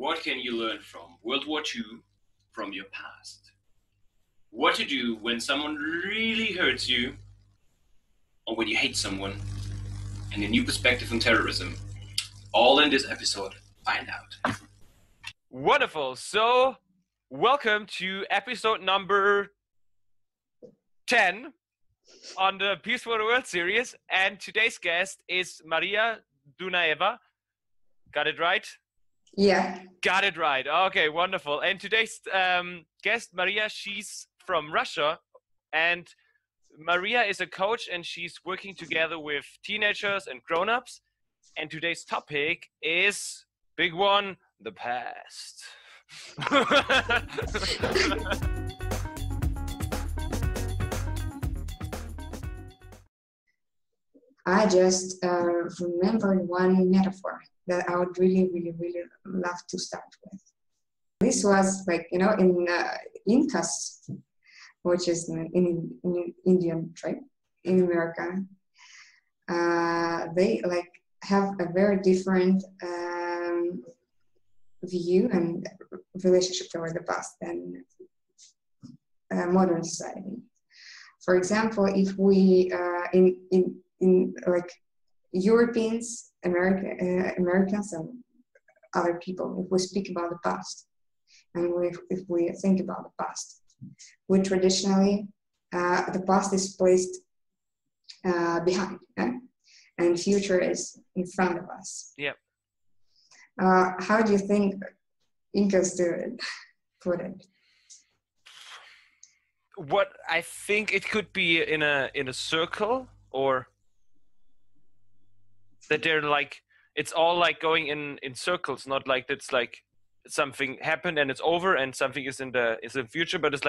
What can you learn from World War II from your past? What to do when someone really hurts you, or when you hate someone, and a new perspective on terrorism. All in this episode. Find out. Wonderful. So, welcome to episode number 10 on the Peace for the World series. And today's guest is Maria Dunaeva. Got it right? Yeah. Got it right. Okay, wonderful. And today's guest, Maria, she's from Russia. And Maria is a coach and she's working together with teenagers and grown-ups. And today's topic is, big one, the past. I just remembered one metaphor that I would really love to start with. This was in Incas, which is in Indian tribe in America. They have a very different view and relationship toward the past than modern society. For example, if we in Europeans, Americans, and other people, if we speak about the past, and if we think about the past, we traditionally the past is placed behind, and future is in front of us. Yep. How do you think Incas put it? What I think it could be in a circle, or that they're it's all going in circles, not like it's something happened and it's over and something is in the future, but it's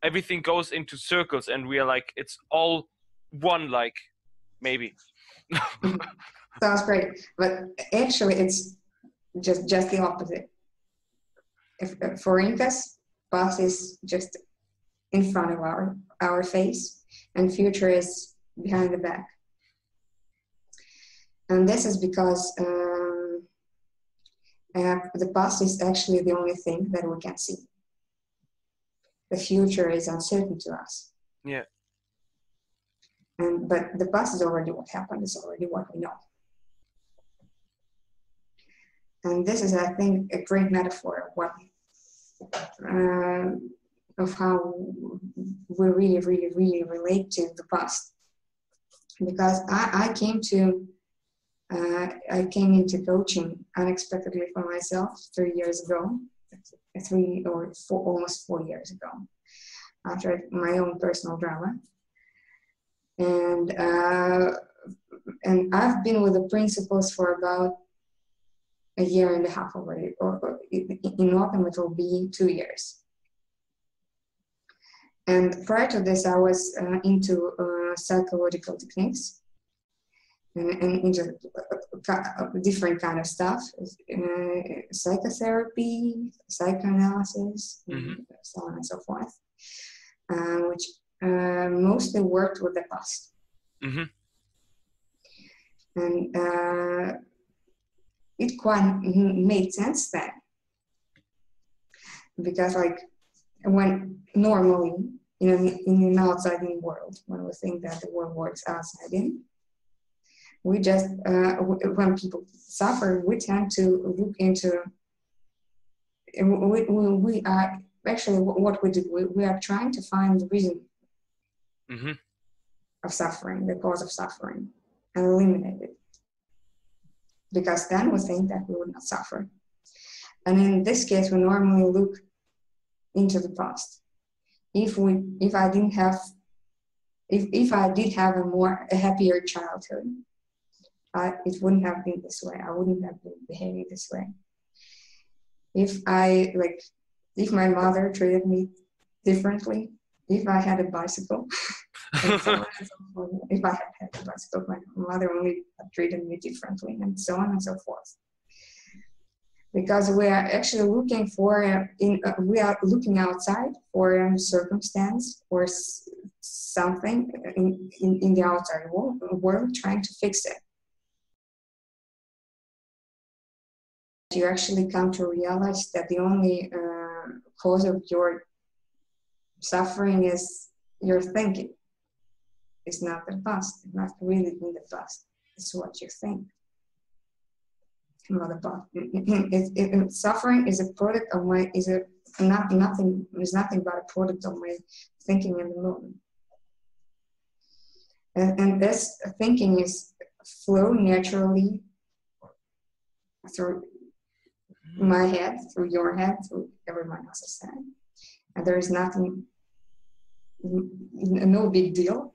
everything goes into circles and we are it's all one, maybe. Sounds great, but actually it's just the opposite. For Incas, past is just in front of our face, and future is behind the back. And this is because the past is actually the only thing that we can see. The future is uncertain to us. Yeah. But the past is already what happened, it's already what we know. And this is, I think, a great metaphor of how we really relate to the past. Because I came into coaching unexpectedly for myself 3 years ago, almost 4 years ago, after my own personal drama. And I've been with the principles for about a year and a half already, or in autumn it will be 2 years. And prior to this, I was into psychological techniques and into different kind of stuff, psychotherapy, psychoanalysis, and so on and so forth, which mostly worked with the past. Mm-hmm. And it quite made sense then, because when normally in an outside world, when we think that the world works outside in, we just when people suffer, we tend to look into. We are actually what we do. We are trying to find the reason of suffering, the cause of suffering, and eliminate it. Because then we think that we would not suffer. And in this case, we normally look into the past. If I did have a happier childhood, it wouldn't have been this way. I wouldn't have been behaving this way. If my mother treated me differently, if I had a bicycle, and so on and so forth. If I had a bicycle, my mother only treated me differently, and so on and so forth. Because we are actually looking we are looking outside for a circumstance or something in the outside world, trying to fix it. you actually come to realize that the only cause of your suffering is your thinking. It's not the past. It's not really in the past. It's what you think. Not the past. Suffering is a product of my nothing but a product of my thinking in the moment. And this thinking is flow naturally through my head, through your head, through everyone else's head. And there is nothing, no big deal,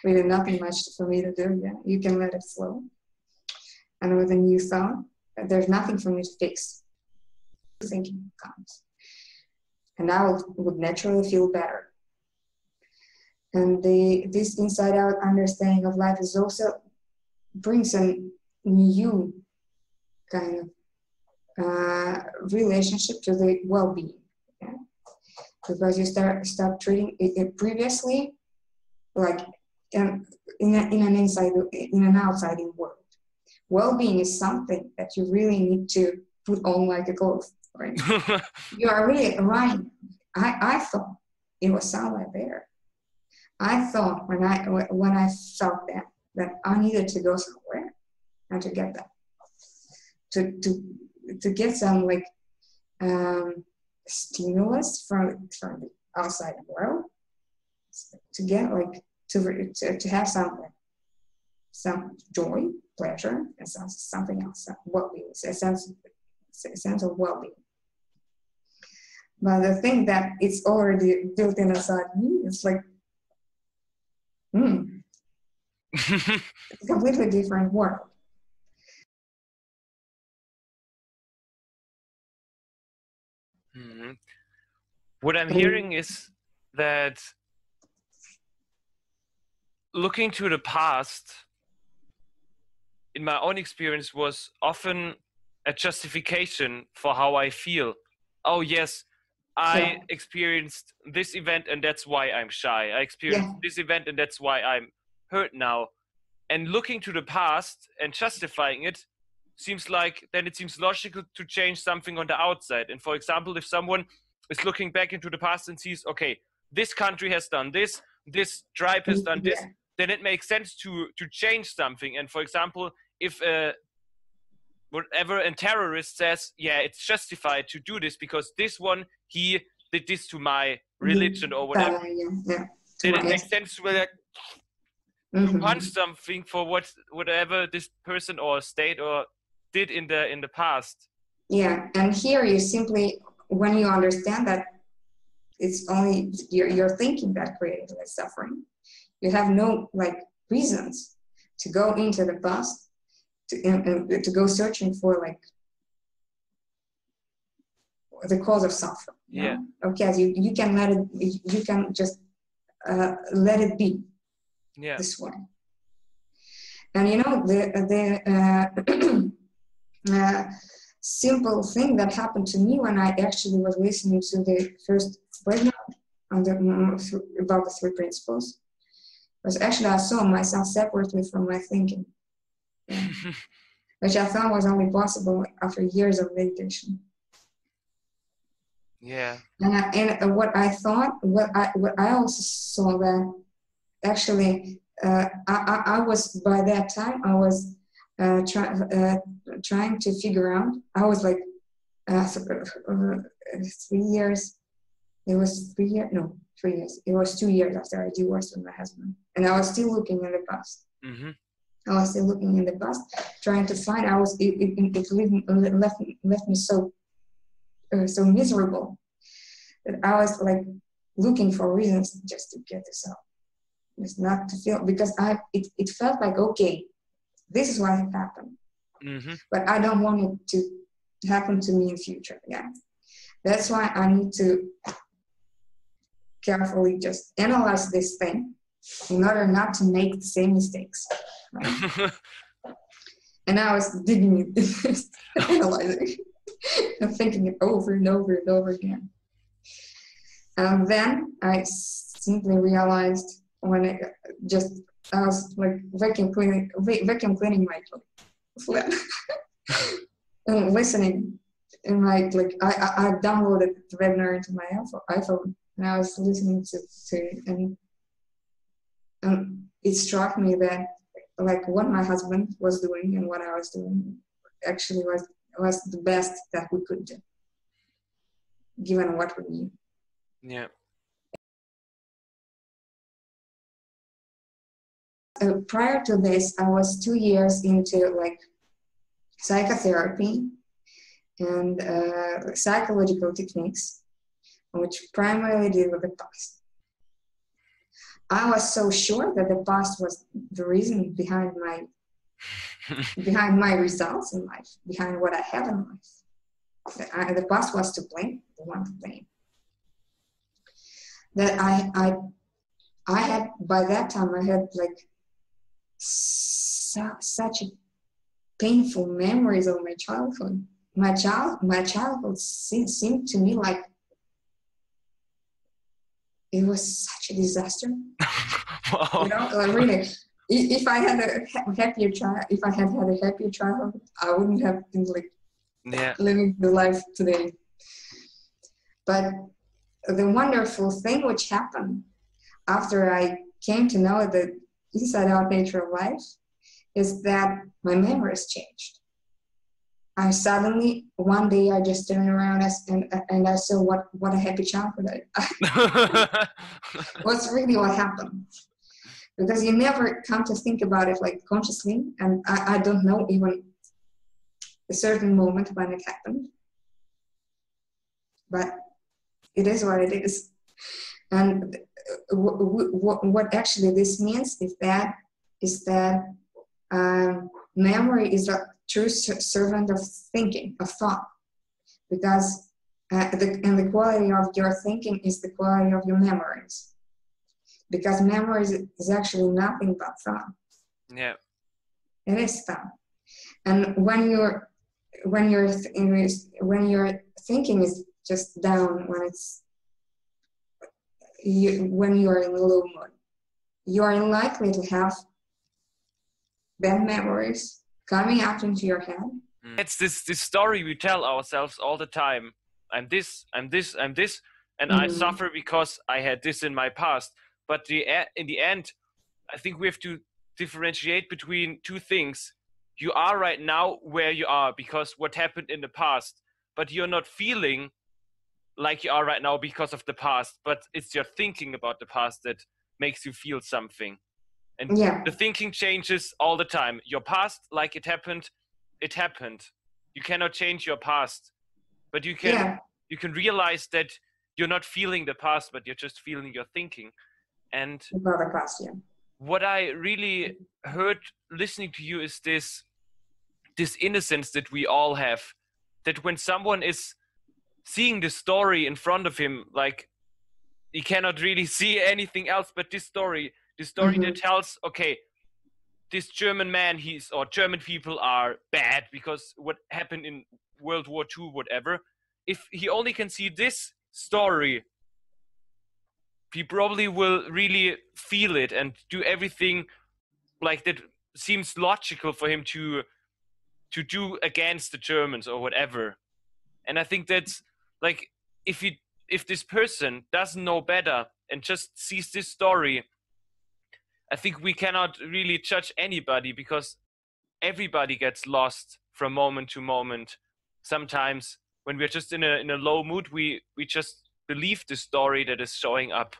really nothing much for me to do. Yeah, you can let it flow. And with a new thought, there's nothing for me to fix. Thinking comes. And I would naturally feel better. And this inside-out understanding of life is also brings a new kind of relationship to the well-being. Yeah? Because you start treating it previously like in an outside world. Well-being is something that you really need to put on like a glove, right? You are really right. I thought it was somewhere there. I thought when I felt that I needed to go somewhere and to get that, to get some like stimulus from the outside world, to get like to have some joy, pleasure, and something else, well-being, a sense of well-being. But the thing that it's already built in inside me, it's like, it's a completely different world. Mm-hmm. What I'm hearing is that looking to the past, in my own experience, was often a justification for how I feel. Oh yes, I experienced this event and that's why I'm shy. I experienced this event and that's why I'm hurt now. And looking to the past and justifying it seems logical to change something on the outside. And for example, if someone is looking back into the past and sees, okay, this country has done this tribe has done this, then it makes sense to change something. And for example, if whatever a terrorist says, yeah, it's justified to do this because this one, he did this to my religion or whatever, then it makes sense to punch something for whatever this person or state or did in the past. Yeah, and here you simply, when you understand that it's only your thinking that created the suffering, you have no like reasons to go into the past to go searching for like the cause of suffering. Yeah. Okay, you can let it. You can just let it be. Yeah. This way. And you know the simple thing that happened to me when I actually was listening to the first webinar about the 3 principles was actually I saw myself separately from my thinking, which I thought was only possible after years of meditation. Yeah. And what I thought, what I also saw that actually I was, by that time I was trying to figure out. I was like 3 years. It was 3 years. No, 3 years. It was 2 years after I divorced with my husband, and I was still looking in the past. Mm-hmm. I was still looking in the past, trying to find. It left me so miserable that I was like looking for reasons just to get this out. It's not to feel, because it felt like, okay, this is what happened, but I don't want it to happen to me in future. Yeah, that's why I need to carefully just analyze this thing in order not to make the same mistakes. Right? And I was digging it, analyzing, and thinking it over and over and over again. And then I simply realized when I was like vacuum cleaning my flat. listening. And I downloaded the webinar into my iPhone, and I was listening to it, and it struck me that like what my husband was doing and what I was doing actually was the best that we could do, given what we knew. Yeah. Prior to this, I was 2 years into like psychotherapy and psychological techniques, which primarily deal with the past. I was so sure that the past was the reason behind my results in life, behind what I have in life. The past was to blame, the one to blame. That I had, by that time, I had like such painful memories of my childhood. My childhood seemed to me like it was such a disaster. Wow. You know, like really, if I had a happier child, if I had had a happier childhood, I wouldn't have been like living the life today. But the wonderful thing which happened after I came to know the inside-out nature of life is that my memories changed. I suddenly, one day, I just turned around and I saw what a happy childhood What's really what happened. Because you never come to think about it like consciously, and I don't know even a certain moment when it happened. But it is what it is. And what actually this means is that memory is a true servant of thinking, of thought, because the quality of your thinking is the quality of your memories, because memories is actually nothing but thought. Yeah, it is thought. And when your thinking is just down, when you are in low mood, you are likely to have bad memories coming up into your head. It's this story we tell ourselves all the time. I'm this, I'm this, I'm this, and I suffer because I had this in my past. But in the end, I think we have to differentiate between two things. You are right now where you are because what happened in the past, but you're not feeling like you are right now because of the past, but it's your thinking about the past that makes you feel something. And the thinking changes all the time. Your past, like it happened. You cannot change your past, but you can realize that you're not feeling the past, but you're just feeling your thinking. And what I really heard listening to you is this innocence that we all have, that when someone is seeing the story in front of him, like he cannot really see anything else but this story that tells, okay, this German man, or German people are bad because what happened in World War II, whatever. If he only can see this story, he probably will really feel it and do everything like that seems logical for him to do against the Germans or whatever. And I think that's like, if this person doesn't know better and just sees this story, I think we cannot really judge anybody, because everybody gets lost from moment to moment. Sometimes when we're just in a low mood, we just believe the story that is showing up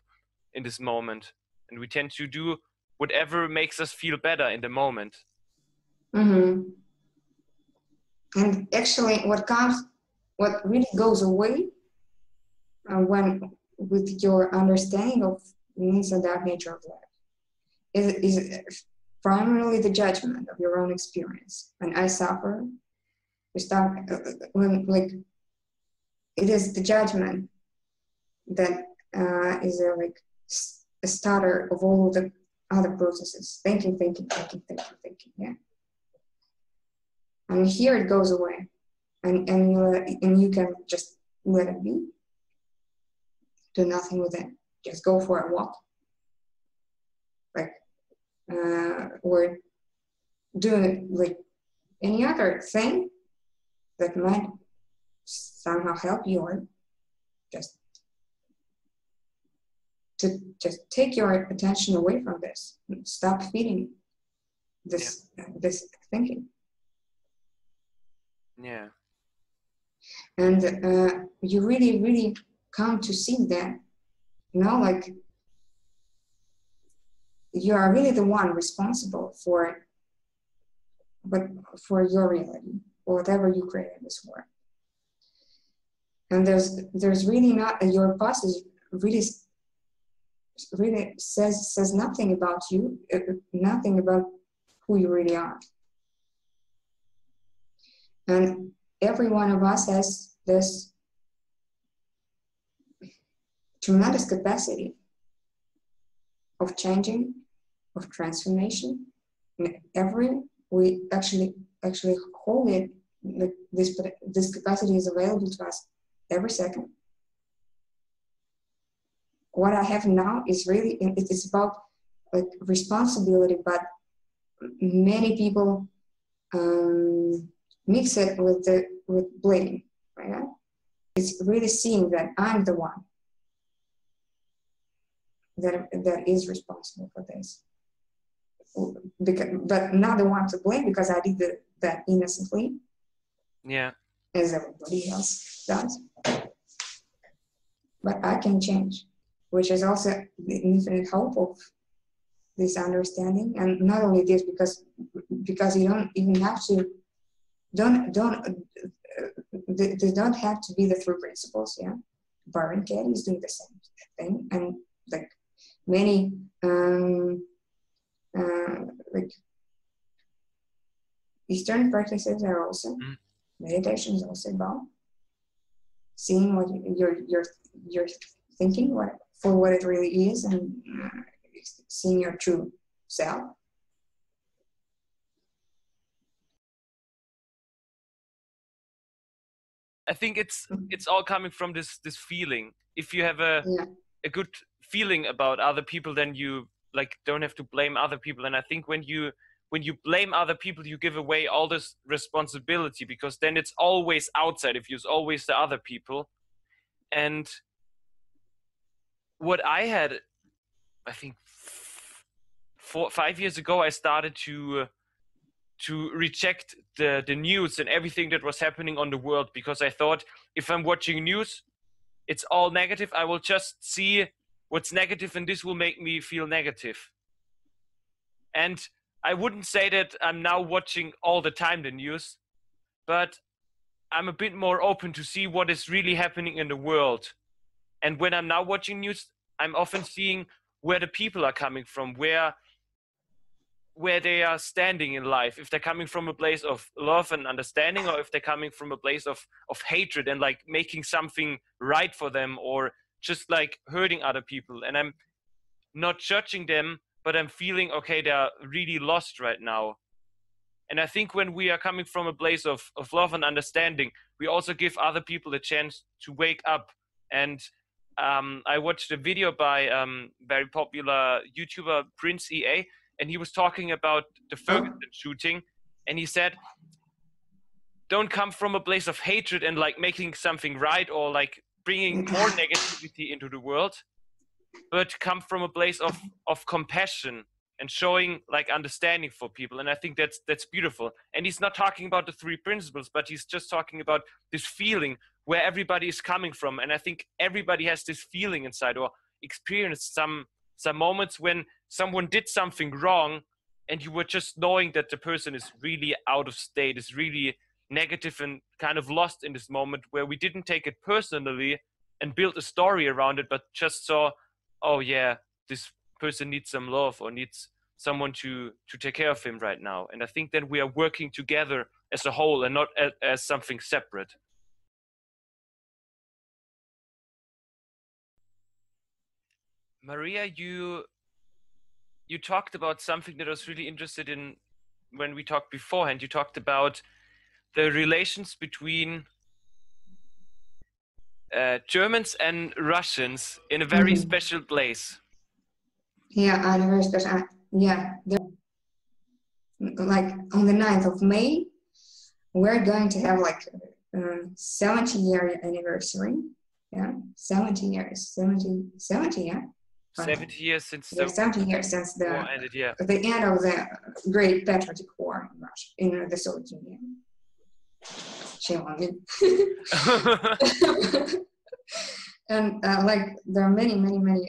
in this moment, and we tend to do whatever makes us feel better in the moment. And actually, what really goes away when with your understanding of the inside-out nature of life is primarily the judgment of your own experience. When I suffer, it is the judgment that is a starter of all the other processes. Thinking. Yeah. And here it goes away, and you can just let it be. Do nothing with it. Just go for a walk, or do like any other thing that might somehow help you, or just to just take your attention away from this. Stop feeding this this thinking. Yeah. And you really come to see that, like you are really the one responsible for your reality, or whatever you create in this world. And there's really not, your past is really says nothing about you, nothing about who you really are. And every one of us has this tremendous capacity of changing, of transformation. And we actually hold it, this capacity is available to us every second. What I have now is really, it's about like responsibility, but many people mix it with blame, right? It's really seeing that I'm the one that is responsible for this, but not the one to blame, because I did that innocently, as everybody else does. But I can change, which is also the infinite hope of this understanding. And not only this, because you don't even have to, they don't have to be the three principles. Yeah, Byron Katie is doing the same thing, and like many like Eastern practices are also meditation is also about seeing what you're thinking, for what it really is, and seeing your true self. I think it's all coming from this feeling. If you have a good feeling about other people, then you like don't have to blame other people. And I think when you blame other people, you give away all this responsibility, because then it's always outside of you. It's always the other people. And what I had, I think 5 years ago, I started to reject the news and everything that was happening on the world, because I thought, if I'm watching news, it's all negative. I will just see what's negative, and this will make me feel negative. And I wouldn't say that I'm now watching all the time the news, but I'm a bit more open to see what is really happening in the world. And when I'm now watching news, I'm often seeing where the people are coming from, where they are standing in life, if they're coming from a place of love and understanding, or if they're coming from a place of hatred and like making something right for them, or just like hurting other people. And I'm not judging them, but I'm feeling, okay, they're really lost right now. And I think when we are coming from a place of love and understanding, we also give other people a chance to wake up. And I watched a video by very popular YouTuber Prince EA, and he was talking about the Ferguson shooting, and he said, don't come from a place of hatred and like making something right, or like bringing more negativity into the world, but come from a place of compassion and showing like understanding for people. And I think that's beautiful. And he's not talking about the three principles, but he's just talking about this feeling where everybody is coming from. And I think everybody has this feeling inside, or experienced some moments when someone did something wrong, and you were just knowing that the person is really out of state, is really negative and kind of lost in this moment, where we didn't take it personally and build a story around it, but just saw, oh yeah, this person needs some love, or needs someone to take care of him right now. And I think that we are working together as a whole, and not as something separate. Maria, you talked about something that I was really interested in when we talked beforehand. You talked about the relations between Germans and Russians in a very special place. Yeah, and very special. Yeah, like on the 9th of May, we're going to have like 70-year anniversary. Yeah, 70 years, 70, yeah. 70 years since Yeah, the 70 years since war ended, yeah. the end of the Great Patriotic War in Russia, in the Soviet Union. Shame on me. And like there are many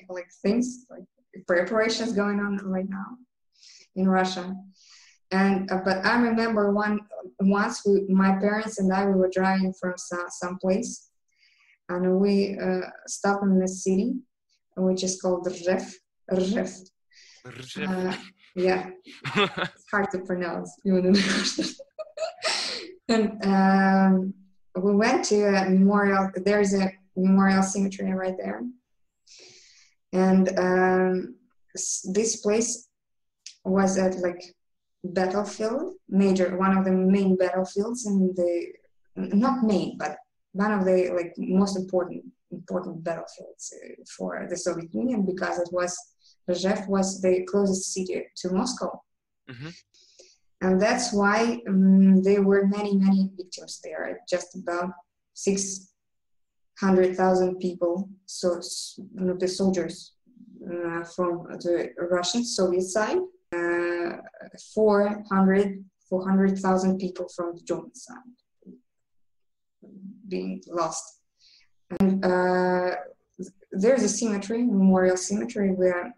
like things, like preparations going on right now in Russia. And but I remember once my parents and I, we were driving from some place, and we stopped in the city, which is called Rzew. Yeah, it's hard to pronounce. And we went to a memorial. There's a memorial cemetery right there, and this place was at like battlefield, one of the main battlefields in the, not main, but one of the like most important battlefields for the Soviet Union, because Rzew was the closest city to Moscow. Mm-hmm. And that's why there were many victims there. Just about 600,000 people, so the soldiers from the Russian Soviet side, 400,000 people from the German side being lost. And there's a cemetery, memorial cemetery, where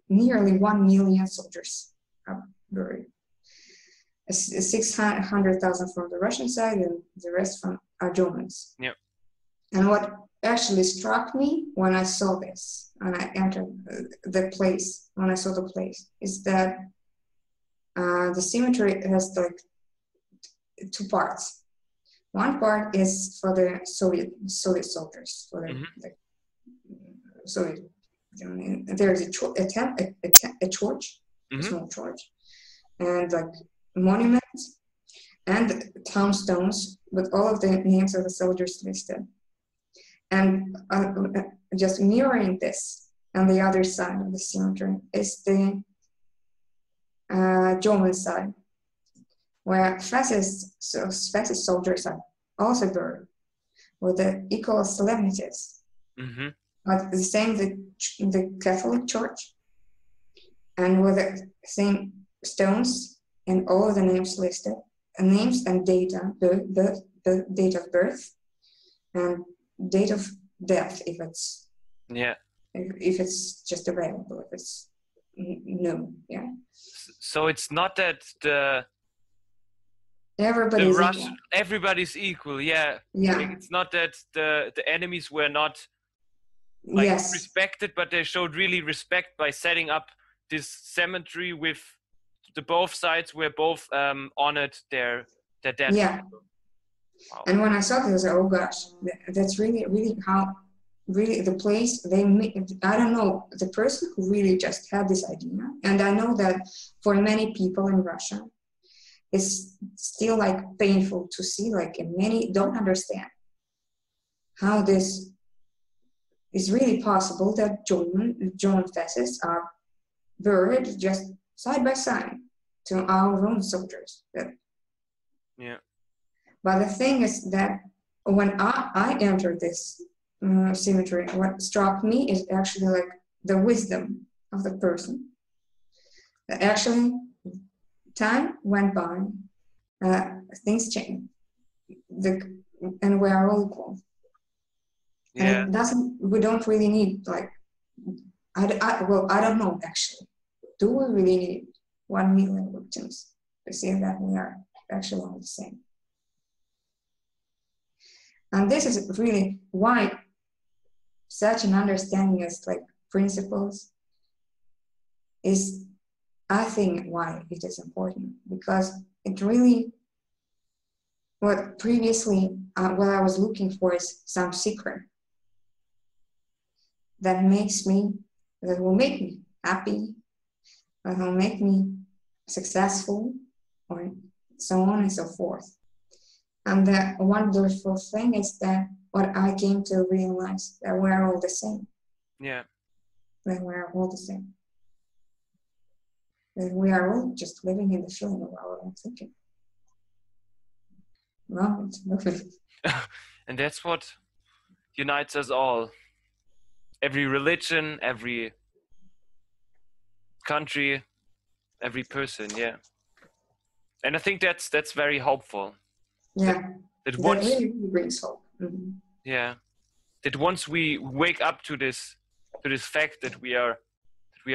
nearly 1 million soldiers are buried. 600,000 from the Russian side, and the rest from our Germans. Yep. And what actually struck me when I saw this, and I entered the place, when I saw the place, is that the cemetery has like 2 parts. One part is for the Soviet soldiers, for the, the Soviet. There is a church, a small church, and like monuments and tombstones with all of the names of the soldiers listed. And just mirroring this, on the other side of the cemetery is the German side, where fascist soldiers are also buried with the equal solemnities. Mm-hmm. But the same the Catholic Church, and with the same stones and all of the names listed, names and data, the date of birth and date of death, if it's if it's just available, if it's known. Yeah. So it's not that everybody's equal. Yeah. Yeah. Like, it's not that the enemies were not like respected, but they showed really respect by setting up this cemetery with the both sides were both honored their death. Yeah. Wow. And when I saw this, oh gosh, that's really how the place they make. I don't know, the person who really just had this idea, and I know that for many people in Russia, it's still like painful to see, like, and many don't understand how this is really possible, that German fascists are buried just side by side to our own soldiers. Yeah. But the thing is that when I entered this cemetery, what struck me is actually like the wisdom of the person. Actually, time went by, things changed, and we are all equal. Yeah. And we don't really need, like, I don't know actually. Do we really need 1 million victims to see that we are actually all the same? And this is really why such an understanding as like principles is, I think, why it is important, because it really, what previously what I was looking for is some secret that will make me happy, that will make me successful, or so on and so forth. And the wonderful thing is that what I came to realize, that we're all the same. Yeah. That we're all the same. That we are all just living in the feeling of our own thinking. Love it. Love it. And that's what unites us all. Every religion, every country, every person, yeah. And I think that's very hopeful. Yeah. That That once, really brings hope. Mhm. yeah, that once we wake up to this fact that we are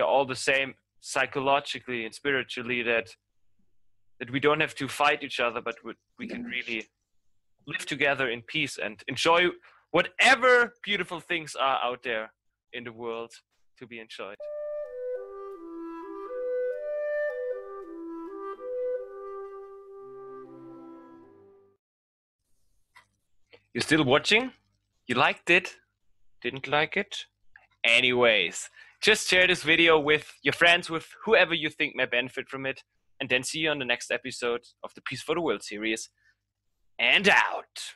all the same psychologically and spiritually, that we don't have to fight each other, but we can really live together in peace and enjoy whatever beautiful things are out there in the world to be enjoyed. You still watching? You liked it? Didn't like it? Anyways, just share this video with your friends, with whoever you think may benefit from it, and then see you on the next episode of the Peace for the World series. And out.